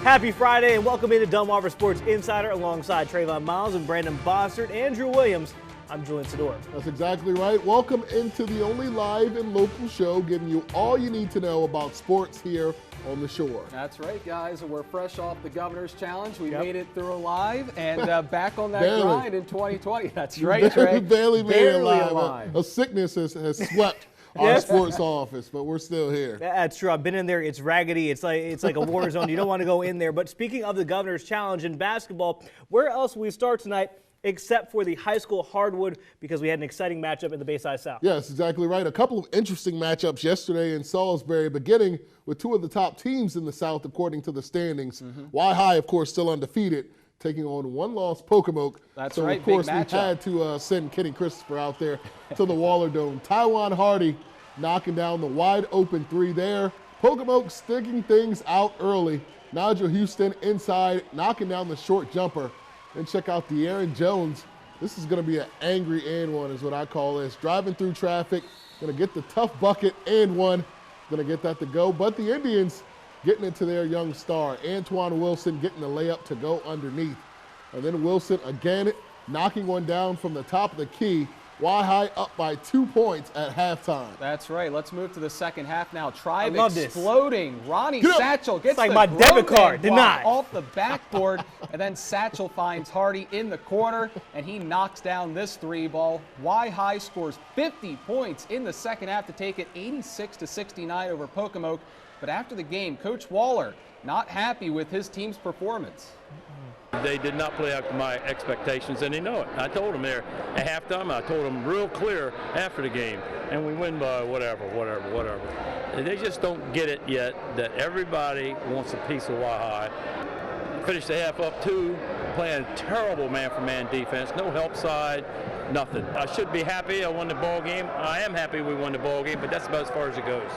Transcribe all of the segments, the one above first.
Happy Friday and welcome into Delmarva Sports Insider alongside Trayvon Miles and Brandon Bossert, Andrew Williams. I'm Julian Sador. That's exactly right. Welcome into the only live and local show giving you all you need to know about sports here on the shore. That's right, guys. We're fresh off the Governor's Challenge. We made it through alive and back on that grind in 2020. That's right, Trey. Barely made it alive. A sickness has swept our sports office, but we're still here. That's true. I've been in there. It's raggedy. It's like a war zone. You don't want to go in there. But speaking of the Governor's Challenge in basketball, where else will we start tonight except for the high school hardwood, because we had an exciting matchup in the Bayside South? Yes, exactly right. A couple of interesting matchups yesterday in Salisbury, beginning with two of the top teams in the South according to the standings. Y-High, of course, still undefeated, taking on one-loss Pocomoke. That's so, right, of course, big we matchup. had to send Kenny Christopher out there to the Waller Dome. Taiwan Hardy knocking down the wide-open three there. Pocomoke sticking things out early. Nigel Houston inside, knocking down the short jumper. And check out De'Aaron Jones. This is going to be an angry and one is what I call this. Driving through traffic, going to get the tough bucket and one. Going to get that to go. But the Indians getting it to their young star. Antoine Wilson getting the layup to go underneath. And then Wilson again knocking one down from the top of the key. Y-High up by 2 points at halftime. That's right. Let's move to the second half now. Tribe this. exploding. Ronnie Satchel gets like the my debit card. block Denied. off the backboard, and then Satchel finds Hardy in the corner, and he knocks down this three ball. Y-High scores 50 points in the second half to take it 86-69 over Pocomoke. But after the game, Coach Waller not happy with his team's performance. They did not play up to my expectations, and they know it. I told them there at halftime. I told them real clear after the game, and we win by whatever. They just don't get it yet that everybody wants a piece of Y-High. Finished the half up 2, playing terrible man-for-man defense, no help side, nothing. I should be happy I won the ball game. I am happy we won the ball game, but that's about as far as it goes.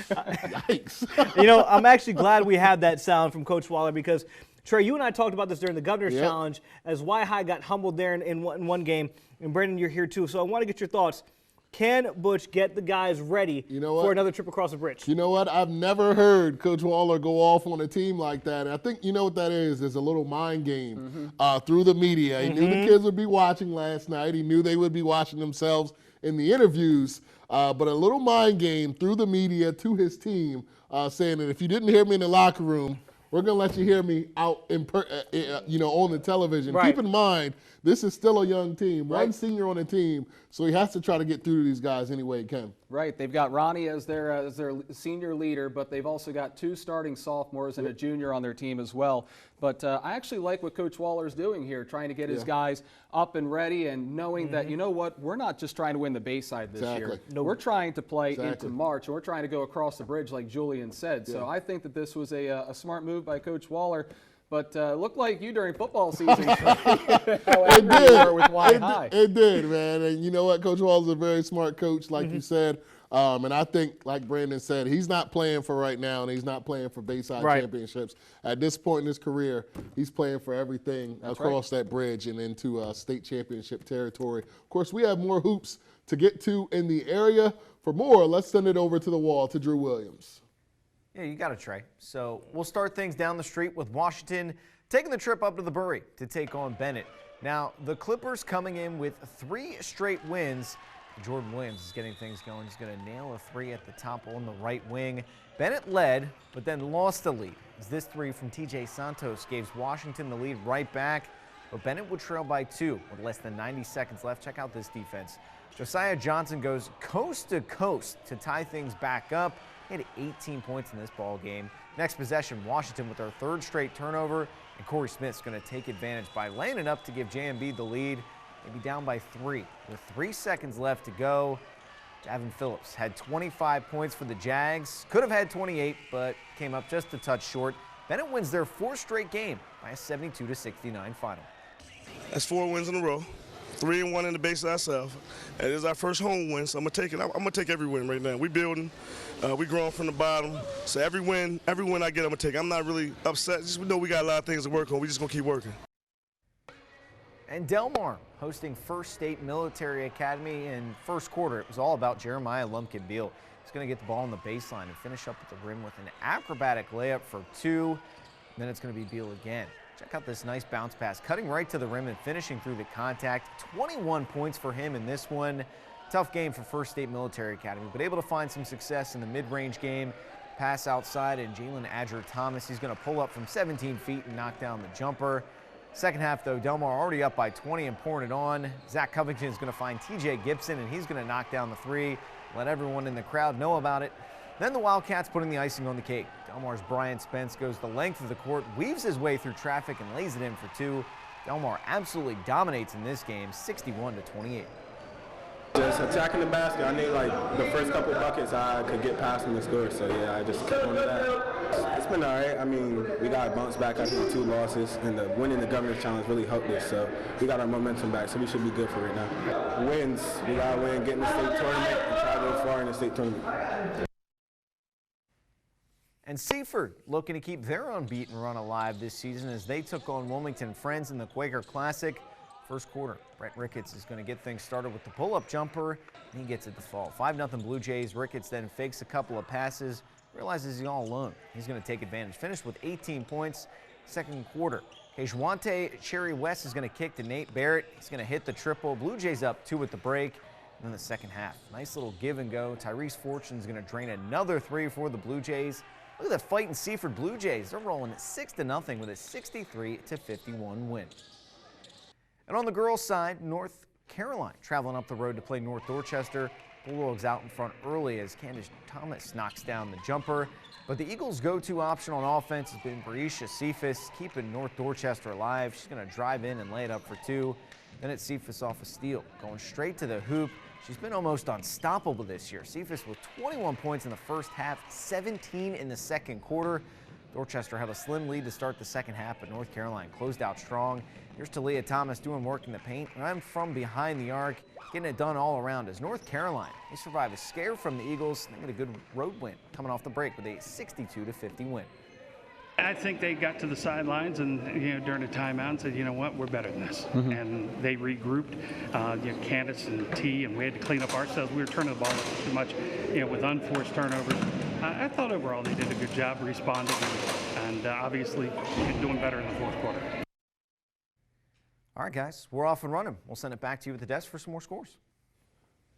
Yikes. You know, I'm actually glad we had that sound from Coach Waller because, Trey, you and I talked about this during the Governor's Challenge as Y-High got humbled there in one game. And, Brandon, you're here too. So I want to get your thoughts. Can Butch get the guys ready for another trip across the bridge? You know what? I've never heard Coach Waller go off on a team like that. And I think you know what that is. There's a little mind game through the media. He knew the kids would be watching last night. He knew they would be watching themselves in the interviews. But a little mind game through the media to his team saying that if you didn't hear me in the locker room, we're going to let you hear me out on the television. Right. Keep in mind, this is still a young team, one senior on the team, so he has to try to get through to these guys any way he can. Right, they've got Ronnie as their senior leader, but they've also got 2 starting sophomores and a junior on their team as well. But I actually like what Coach Waller is doing here, trying to get his guys up and ready and knowing that, you know what, we're not just trying to win the Bayside this year. No. We're trying to play into March, and we're trying to go across the bridge like Julian said. So I think that this was a smart move by Coach Waller. But looked like you during football season. It did. With Y-High. It did, man. And you know what? Coach Waller's a very smart coach, like you said. And I think, like Brandon said, he's not playing for right now, and he's not playing for Bayside championships. At this point in his career, he's playing for everything across that bridge and into state championship territory. Of course, we have more hoops to get to in the area. For more, let's send it over to the wall to Drew Williams. Yeah, you got it, Trey. So we'll start things down the street with Washington taking the trip up to the Bury to take on Bennett. Now, the Clippers coming in with 3 straight wins. Jordan Williams is getting things going. He's going to nail a 3 at the top on the right wing. Bennett led, but then lost the lead, as this 3 from TJ Santos gives Washington the lead right back. But Bennett would trail by 2 with less than 90 seconds left. Check out this defense. Josiah Johnson goes coast to coast to tie things back up. He had 18 points in this ball game. Next possession, Washington with their 3rd straight turnover, and Corey Smith's going to take advantage by laying it up to give JMB the lead. Maybe down by 3 with 3 seconds left to go. Javin Phillips had 25 points for the Jags. Could have had 28, but came up just a touch short. Bennett wins their 4th straight game by a 72-69 final. That's 4 wins in a row. 3-1 in the Bayside South. And it is our first home win, so I'm gonna take it. I'm gonna take every win right now. We building, we growing from the bottom. So every win I get, I'm gonna take. I'm not really upset. Just we know we got a lot of things to work on. We just gonna keep working. And Delmar hosting First State Military Academy in first quarter. It was all about Jeremiah Lumpkin-Beal. He's going to get the ball on the baseline and finish up at the rim with an acrobatic layup for 2. Then it's going to be Beal again. Check out this nice bounce pass, cutting right to the rim and finishing through the contact. 21 points for him in this one. Tough game for First State Military Academy, but able to find some success in the mid-range game. Pass outside, and Jalen Adger-Thomas, he's going to pull up from 17 feet and knock down the jumper. Second half, though, Delmar already up by 20 and pouring it on. Zach Covington is going to find TJ Gibson, and he's going to knock down the 3. Let everyone in the crowd know about it. Then the Wildcats putting the icing on the cake. Delmar's Brian Spence goes the length of the court, weaves his way through traffic, and lays it in for 2. Delmar absolutely dominates in this game, 61-28. Just attacking the basket. I knew like the first couple buckets I could get past them and score. So yeah, I just kept on that. It's been all right. I mean, we got bounced back after the 2 losses, and winning the Governor's Challenge really helped us. So we got our momentum back. So we should be good for right now. Wins. We got to win, get in the state tournament, and try to go far in the state tournament. And Seaford looking to keep their unbeaten run alive this season as they took on Wilmington Friends in the Quaker Classic. First quarter, Brett Ricketts is going to get things started with the pull-up jumper, and he gets it to fall. 5-0 Blue Jays. Ricketts then fakes a couple of passes, realizes he's all alone. He's going to take advantage. Finished with 18 points. Second quarter, Kejwante Cherry West is going to kick to Nate Barrett. He's going to hit the triple. Blue Jays up 2 at the break. And then the second half, nice little give and go. Tyrese Fortune is going to drain another 3 for the Blue Jays. Look at that fight in Seaford Blue Jays. They're rolling 6-0 with a 63-51 win. And on the girls' side, North Carolina traveling up the road to play North Dorchester. Bulldogs out in front early as Candace Thomas knocks down the jumper. But the Eagles' go-to option on offense has been Breisha Cephas, keeping North Dorchester alive. She's going to drive in and lay it up for 2. Then it's Cephas off a steal, going straight to the hoop. She's been almost unstoppable this year. Cephas with 21 points in the first half, 17 in the second quarter. Dorchester had a slim lead to start the second half, but North Carolina closed out strong. Here's Talia Thomas doing work in the paint, and I'm from behind the arc, getting it done all around as North Carolina, they survive a scare from the Eagles, and they get a good road win coming off the break with a 62-50 win. I think they got to the sidelines and during the timeout and said, you know what, we're better than this. And they regrouped, Candace and T, and we had to clean up ourselves. We were turning the ball over too much, with unforced turnovers. I thought overall they did a good job responding and obviously doing better in the fourth quarter. All right, guys, we're off and running. We'll send it back to you at the desk for some more scores.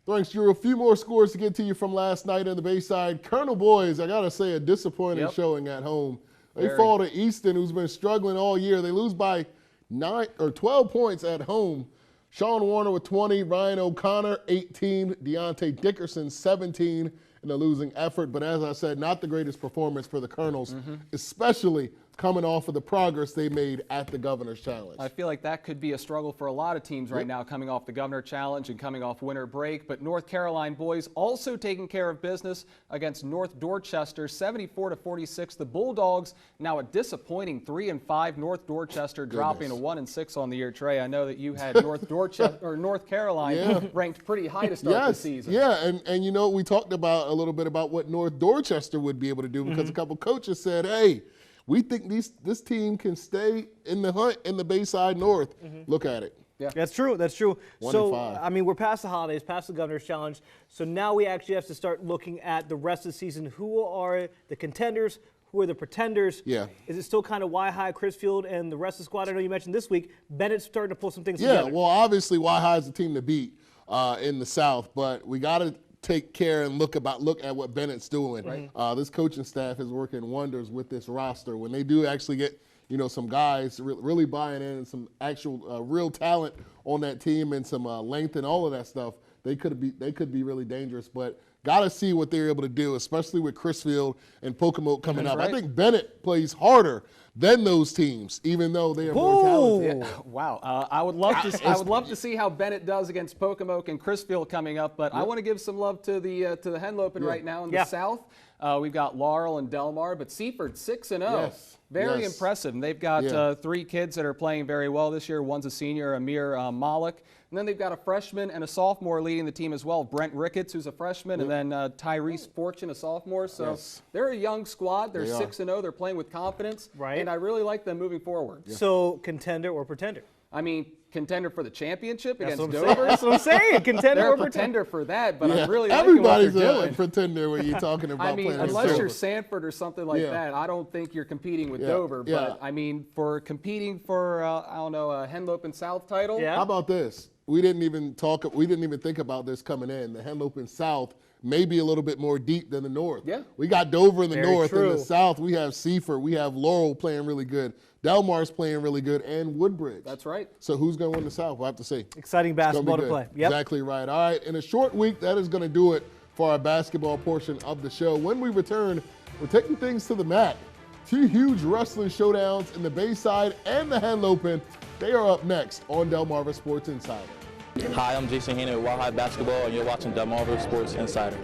Thanks, Drew. A few more scores to get to you from last night in the Bayside. Colonel Boys, I got to say, a disappointing showing at home. They fall to Easton, who's been struggling all year. They lose by 12 points at home. Sean Warner with 20, Ryan O'Connor 18, Deontay Dickerson 17 in a losing effort. But as I said, not the greatest performance for the Colonels, especially coming off of the progress they made at the Governor's Challenge. I feel like that could be a struggle for a lot of teams right now, coming off the Governor Challenge and coming off winter break. But North Carolina boys also taking care of business against North Dorchester, 74-46. The Bulldogs now a disappointing 3-5. North Dorchester dropping to 1-6 on the year. Trey, I know that you had North Dorchester or North Carolina ranked pretty high to start the season. Yeah, and we talked about a little bit about what North Dorchester would be able to do because a couple coaches said, hey, we think this team can stay in the hunt in the Bayside North. Look at it. Yeah, that's true. That's true. 1-5. I mean, we're past the holidays, past the Governor's Challenge. So now we actually have to start looking at the rest of the season. Who are the contenders? Who are the pretenders? Yeah. Is it still kind of Y-High, Crisfield, and the rest of the squad? I know you mentioned this week, Bennett's starting to pull some things together. Yeah, well, obviously Y-High is the team to beat in the South, but we got to take care and look at what Bennett's doing. Right. This coaching staff is working wonders with this roster. When they do actually get some guys really buying in and some actual real talent on that team and some length and all of that stuff, they could be really dangerous. But got to see what they're able to do, especially with Crisfield and Pocomoke coming up. Right. I think Bennett plays harder than those teams, even though they are more talented. Yeah. Wow, I would love to see how Bennett does against Pocomoke and Crisfield coming up, but I want to give some love to the Henlopen right now in the South. We've got Laurel and Delmar, but Seaford 6-0. Yes. Very impressive. And they've got 3 kids that are playing very well this year. One's a senior, Amir Malik. And then they've got a freshman and a sophomore leading the team as well. Brent Ricketts, who's a freshman, and then Tyrese Fortune, a sophomore. So they're a young squad. They're 6-0. They're playing with confidence. Right. And I really like them moving forward. So contender or pretender? I mean, contender for the championship That's against what I'm saying. Dover. That's what I'm saying. Contender They're a over pretender for that, but Yeah, I'm really liking what everybody's they're a doing. pretender when you're talking about I mean, playing against unless you're Dover. Sanford or something like Yeah. that, I don't think you're competing with Yeah, Dover. yeah. But I mean, for competing for I don't know, a Henlopen South title. Yeah. How about this? We didn't even think about this coming in. The Henlopen South may be a little bit more deep than the North. Yeah. We got Dover in the Very North. In true. the South, we have Seaford, we have Laurel playing really good. Delmar's playing really good, and Woodbridge. That's right. So who's going to win the South? We'll have to see. Exciting It's gonna be basketball to good. play. Yep. Exactly right. All right, in a short week, that is going to do it for our basketball portion of the show. When we return, we're taking things to the mat. 2 huge wrestling showdowns in the Bayside and the Henlopen. They are up next on Delmarva Sports Insider. Hi, I'm Jason Haney with Wild High Basketball, and you're watching Delmarva Sports Insider.